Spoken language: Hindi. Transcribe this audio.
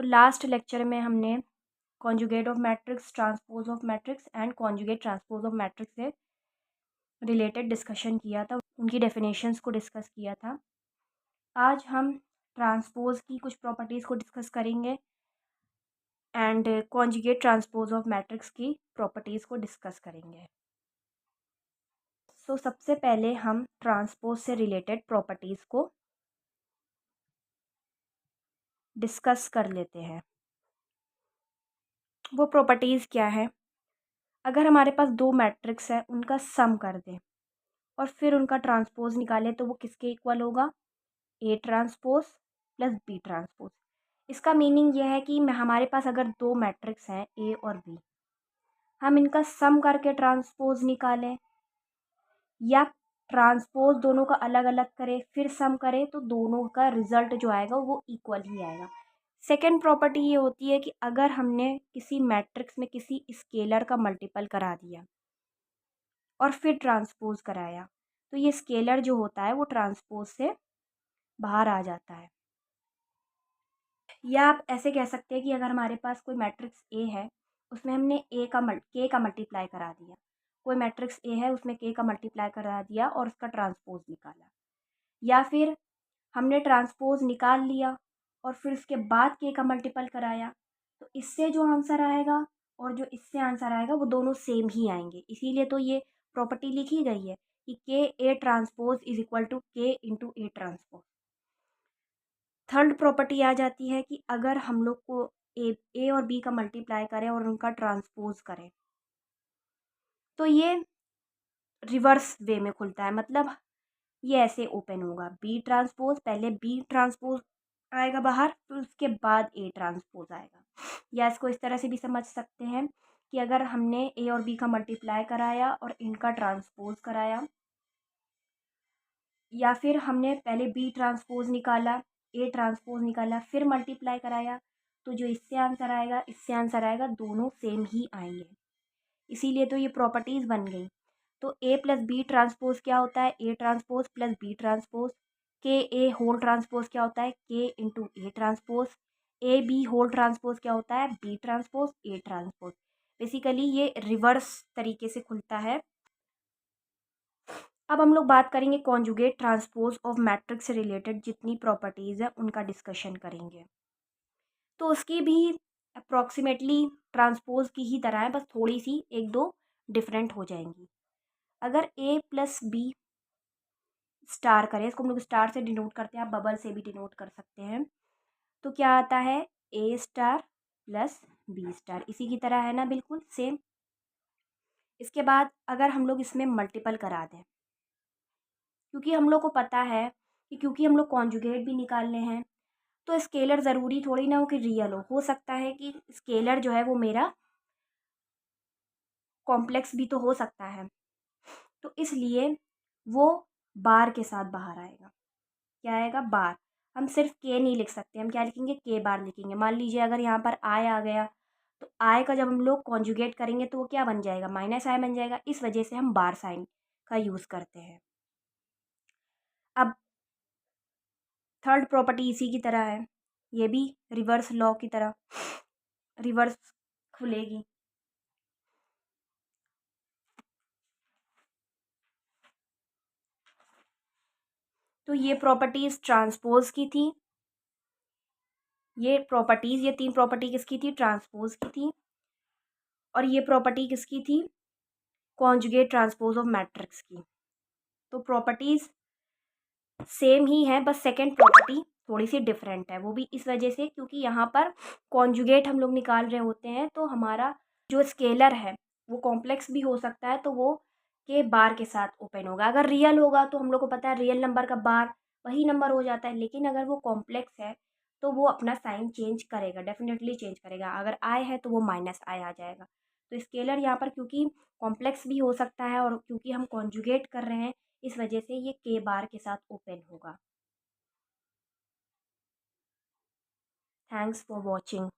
लास्ट लेक्चर में हमने conjugate of matrix, transpose of matrix and conjugate transpose of matrix से रिलेटेड डिस्कशन किया था, उनकी डेफिनेशंस को डिस्कस किया था। आज हम ट्रांसपोज की कुछ प्रॉपर्टीज़ को डिस्कस करेंगे and conjugate transpose of matrix की प्रॉपर्टीज़ को डिस्कस करेंगे। सो सबसे पहले हम ट्रांसपोज से रिलेटेड प्रॉपर्टीज़ को डिस्कस कर लेते हैं। वो प्रॉपर्टीज़ क्या है? अगर हमारे पास दो मैट्रिक्स है, उनका सम कर दें और फिर उनका ट्रांसपोज निकालें तो वो किसके इक्वल होगा? A transpose plus B transpose. इसका मीनिंग यह है कि हमारे पास अगर दो मैट्रिक्स हैं ए और बी, हम इनका सम करके ट्रांसपोज निकालें या ट्रांसपोज दोनों का अलग अलग करें फिर सम करें तो दोनों का रिजल्ट जो आएगा वो इक्वल ही आएगा। सेकेंड प्रॉपर्टी ये होती है कि अगर हमने किसी मैट्रिक्स में किसी स्केलर का मल्टीपल करा दिया और फिर ट्रांसपोज कराया तो ये स्केलर जो होता है वो ट्रांसपोज से बाहर आ जाता है। या आप ऐसे कह सकते हैं कि अगर हमारे पास कोई मैट्रिक्स ए है, उसमें हमने के का मल्टीप्लाई करा दिया, कोई मैट्रिक्स ए है उसमें के का मल्टीप्लाई करा दिया और उसका ट्रांसपोज निकाला, या फिर हमने ट्रांसपोज निकाल लिया और फिर उसके बाद के का मल्टीपल कराया, तो इससे जो आंसर आएगा और जो इससे आंसर आएगा वो दोनों सेम ही आएंगे। इसीलिए तो ये प्रॉपर्टी लिखी गई है कि K A transpose is equal to K into A transpose. Third property आ जाती है कि अगर हम लोग को ए और बी का मल्टीप्लाई करें और उनका ट्रांसपोज करें तो ये रिवर्स वे में खुलता है, मतलब ये ऐसे ओपन होगा, बी ट्रांसपोज, पहले बी ट्रांसपोज आएगा बाहर फिर उसके बाद ए ट्रांसपोज आएगा। या इसको इस तरह से भी समझ सकते हैं कि अगर हमने ए और बी का मल्टीप्लाई कराया और इनका ट्रांसपोज कराया, या फिर हमने पहले बी ट्रांसपोज निकाला, ए ट्रांसपोज निकाला, फिर मल्टीप्लाई कराया, तो जो इससे आंसर आएगा इससे आंसर आएगा, दोनों सेम ही आएंगे। इसीलिए तो ये प्रॉपर्टीज़ बन गई। तो ए प्लस बी ट्रांसपोज क्या होता है? A transpose plus B transpose. K A whole transpose क्या होता है? K into A transpose. A B whole transpose क्या होता है? B transpose A transpose. Basically ये रिवर्स तरीके से खुलता है। अब हम लोग बात करेंगे कॉन्जुगेट ट्रांसपोज ऑफ मैट्रिक्स से रिलेटेड जितनी प्रॉपर्टीज़ है उनका डिस्कशन करेंगे। तो उसकी भी अप्रॉक्सीमेटली ट्रांसपोज की ही तरह है, बस थोड़ी सी एक दो डिफरेंट हो जाएंगी। अगर ए प्लस बी स्टार करें, इसको हम लोग स्टार से डिनोट करते हैं, आप बबल से भी डिनोट कर सकते हैं, तो क्या आता है? ए स्टार प्लस बी स्टार, इसी की तरह है ना, बिल्कुल सेम। इसके बाद अगर हम लोग इसमें मल्टीपल करा दें, क्योंकि हम लोग को पता है कि क्योंकि हम लोग कॉन्जुगेट भी निकालने हैं तो स्केलर ज़रूरी थोड़ी ना हो कि रियल हो सकता है कि स्केलर जो है वो मेरा कॉम्प्लेक्स भी तो हो सकता है, तो इसलिए वो बार के साथ बाहर आएगा। क्या आएगा? बार। हम सिर्फ के नहीं लिख सकते, हम क्या लिखेंगे? के बार लिखेंगे। मान लीजिए अगर यहाँ पर आई आ गया तो आई का जब हम लोग कॉन्जुगेट करेंगे तो वो क्या बन जाएगा? माइनस आई बन जाएगा। इस वजह से हम बार साइन का यूज़ करते हैं। अब थर्ड प्रॉपर्टी इसी की तरह है, ये भी रिवर्स लॉ की तरह रिवर्स खुलेगी। तो ये प्रॉपर्टीज़ ट्रांसपोज की थी, ये तीन प्रॉपर्टी किसकी थी? ट्रांसपोज की थी। और ये प्रॉपर्टी किसकी थी? कॉन्जुगेट ट्रांसपोज ऑफ मैट्रिक्स की। तो प्रॉपर्टीज़ सेम ही है, बस सेकंड प्रॉपर्टी थोड़ी सी डिफरेंट है। वो भी इस वजह से क्योंकि यहाँ पर कॉन्जुगेट हम लोग निकाल रहे होते हैं तो हमारा जो स्केलर है वो कॉम्प्लेक्स भी हो सकता है, तो वो के बार के साथ ओपन होगा। अगर रियल होगा तो हम लोग को पता है रियल नंबर का बार वही नंबर हो जाता है, लेकिन अगर वो कॉम्प्लेक्स है तो वो अपना साइन चेंज करेगा, डेफिनेटली चेंज करेगा। अगर आई है तो वो माइनस आई आ जाएगा। तो स्केलर यहाँ पर क्योंकि कॉम्प्लेक्स भी हो सकता है और क्योंकि हम कॉन्जुगेट कर रहे हैं इस वजह से ये के बार के साथ ओपन होगा। Thanks for watching.